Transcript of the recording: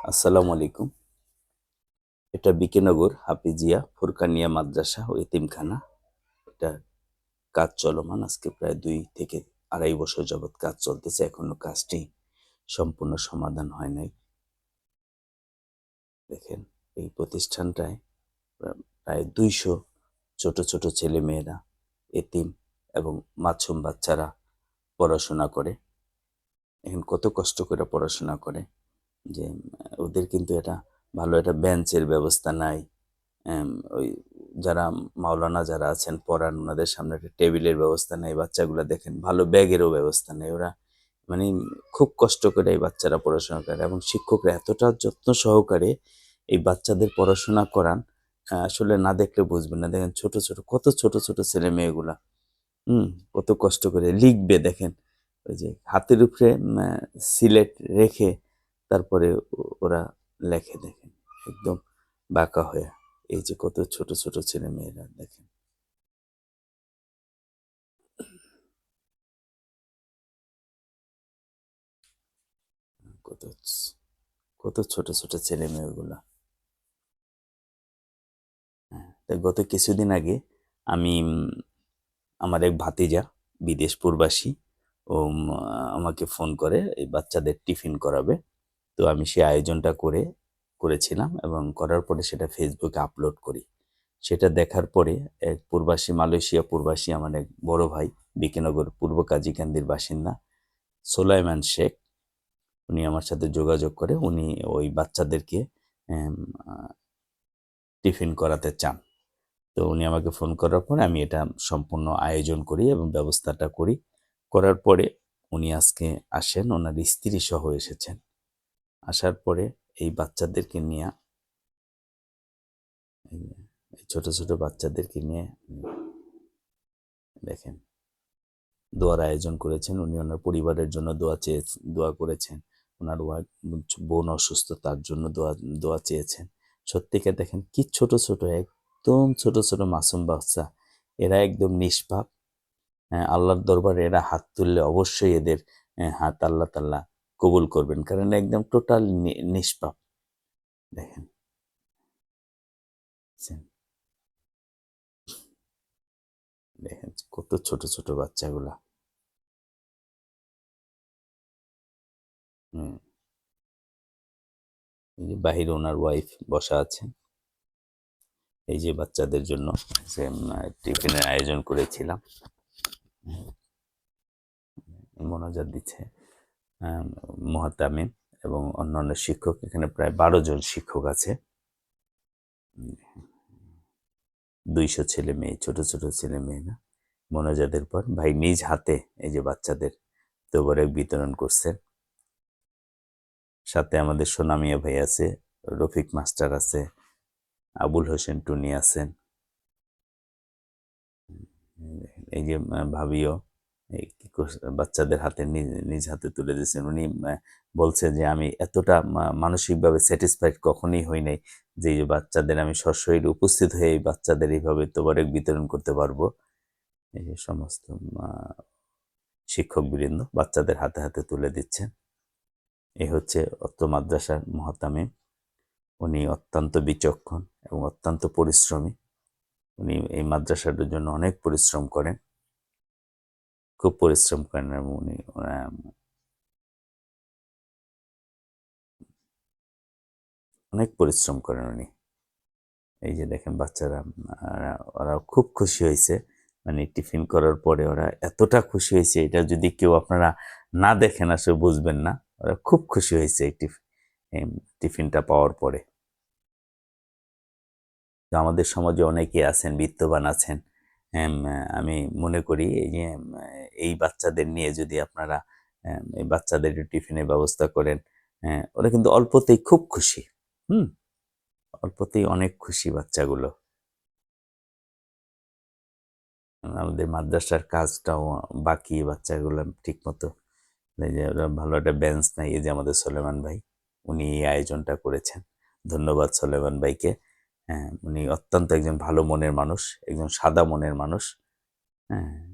আসসালামু আলাইকুম। এটা বিকেনগর হাফিজিয়া ফুরকানিয়া মাদ্রাসা ও এতিমখানা। এটা কাজ চলমান। আজকে প্রায় ২ থেকে ২.৫ বছর যাবৎ কাজ চলতেছে। এখনো কাজটি সম্পূর্ণ সমাধান হয় নাই। দেখেন, এই প্রতিষ্ঠানটায় প্রায় ২০০ ছোট, ছোট ছেলেমেয়েরা, এতিম এবং মাছুম বাচ্চারা পড়াশোনা করে। এখন কত কষ্ট করে পড়াশোনা করে যে ওদের কিন্তু ভালো একটা বেঞ্চের ব্যবস্থা নাই। অ্যাম ওই যারা মাওলানা যারা আছেন পড়ান ওনাদের সামনে একটা টেবিলের ব্যবস্থা নেই। বাচ্চাগুলা দেখেন ভালো ব্যাগেরও ব্যবস্থা নেই। ওরা মানে খুব কষ্ট করে এই বাচ্চারা পড়াশোনা করে এবং শিক্ষকরা এতটা যত্ন সহকারে এই বাচ্চাদের পড়াশোনা করান, আসলে না দেখলে বুঝবেন না। দেখেন ছোট, ছোট কত ছোট, ছোট ছেলেমেয়েগুলা, হুম? কত কষ্ট করে লিখবে দেখেন। ওই যে হাতের উপরে সিলেট রেখে তারপরে ওরা লেখে দেখেন। একদম বাঁকা হয়ে। এই যে কত ছোট, ছোট ছেলেমেয়েরা দেখেন। কত কত ছোট, ছোট ছেলেমেয়ে ওগুলা। হ্যাঁ, তো গত কিছুদিন আগে আমি আমার এক ভাতিজা বিদেশ প্রবাসী ও আমাকে ফোন করে এই বাচ্চাদের টিফিন করাবে। তো আমি সেই আয়োজনটা করেছিলাম এবং করার পরে সেটা ফেসবুকে আপলোড করি। সেটা দেখার পরে এক প্রবাসী মালয়েশিয়া প্রবাসী আমার এক বড় ভাই বিকেনগর পূর্ব কাজীকান্দির বাসিন্দা সোলাইমান শেখ, উনি আমার সাথে যোগাযোগ করে উনি ওই বাচ্চাদেরকে এম আ টিফিন করাতে চান। তো উনি আমাকে ফোন করার পরে আমি এটা সম্পূর্ণ আয়োজন করি এবং ব্যবস্থাটা করি। করার পরে উনি আজকে আসেন, ওনার স্ত্রী সহ এসেছেন। আসার পরে এই বাচ্চাদেরকে নিয়া এই এই ছোট, ছোট বাচ্চাদেরকে নিয়ে দেখেন দোয়ার আয়োজন করেছেন। উনি ওনার পরিবারের জন্য দোয়া করেছেন। উনার বোন অসুস্থ তার জন্য দোয়া চেয়েছেন। সত্যিকার দেখেন কি ছোট, ছোট একদম ছোট, ছোট মাসুম বাচ্চা। এরা একদম নিষ্পাপ। আল্লাহর দরবারে এরা হাত তুললে অবশ্যই এদের হাত আল্লাহ তাআলা কবুল করবেন। কারণ একদম টোটাল নিষ্পাপ। দেখেন, দেখছেন? দেখেন কত ছোট, ছোট বাচ্চাগুলা। হুম, এই যে বাহিরে উনার ওয়াইফ বসা আছেন। এই যে বাচ্চাদের জন্য যে টিফিনের আয়োজন করেছিলাম। মোনাজাত দিচ্ছে আ মুহাতামিম এবং অন্যান্য শিক্ষক। এখানে প্রায় ১২ জন শিক্ষক আছে। ২০০ ছেলেমেয়ে, ছোট, ছোট ছেলেমেয়েরা। মোনাজাতের পর ভাই নিজ হাতে এই যে বাচ্চাদের তোবরেক বিতরণ করছেন। সাথে আমাদের সোনা মিয়া ভাই আছে, রফিক মাস্টার আছে, আবুল হোসেন টুনি আছেন। এই যে ভাবিও এই কি করছে বাচ্চাদের হাতে নিজ হাতে তুলে দিয়েছেন। উনি বলছে যে, "আমি এতটা মানসিকভাবে স্যাটিসফাইড কখনোই হই নাই যে, এই যে বাচ্চাদের আমি সশরীরে উপস্থিত হয়ে এই বাচ্চাদের এইভাবে তোবারেক বিতরণ করতে পারবো।" এই যে সমস্ত আ শিক্ষকবৃন্দ বাচ্চাদের হাতে, হাতে তুলে দিচ্ছেন। এ হচ্ছে অত্র মাদ্রাসার মুহতামিম। উনি অত্যন্ত বিচক্ষণ এবং অত্যন্ত পরিশ্রমী। উনি এই মাদ্রাসাটার জন্য অনেক পরিশ্রম করেন। খুব পরিশ্রম করেন এবং উনি অনেক পরিশ্রম করেন উনি। এই যে দেখেন বাচ্চারা ওরা খুব খুশি হইছে। মানে টিফিন করার পরে ওরা এতটা খুশি হইছে এটা যদি কেউ আপনারা না দেখেন আসলে বুঝবেন না। ওরা খুব খুশি হয়েছে এই এম টিফিনটা পাওয়ার পরে। তো আমাদের সমাজে অনেকেই আছেন, বিত্তবান আছেন। আমি মনে করি এই যে এই বাচ্চাদের নিয়ে যদি আপনারা এই বাচ্চাদের একটু টিফিনের ব্যবস্থা করেন, ওরা কিন্তু অল্পতেই খুব খুশি। হুম? অল্পতেই অনেক খুশি বাচ্চাগুলো। আমাদের মাদ্রাসার কাজটাও বাকি বাচ্চাগুলো ঠিকমতো এই যে ওরা ভালো একটা বেঞ্চ নাই। এই যে আমাদের সোলেমান ভাই, উনি এই আয়োজনটা করেছেন। ধন্যবাদ সোলেমান ভাইকে। হ্যাঁ, উনি অত্যন্ত একজন ভালো মনের মানুষ, একজন সাদা মনের মানুষ। হ্যাঁ?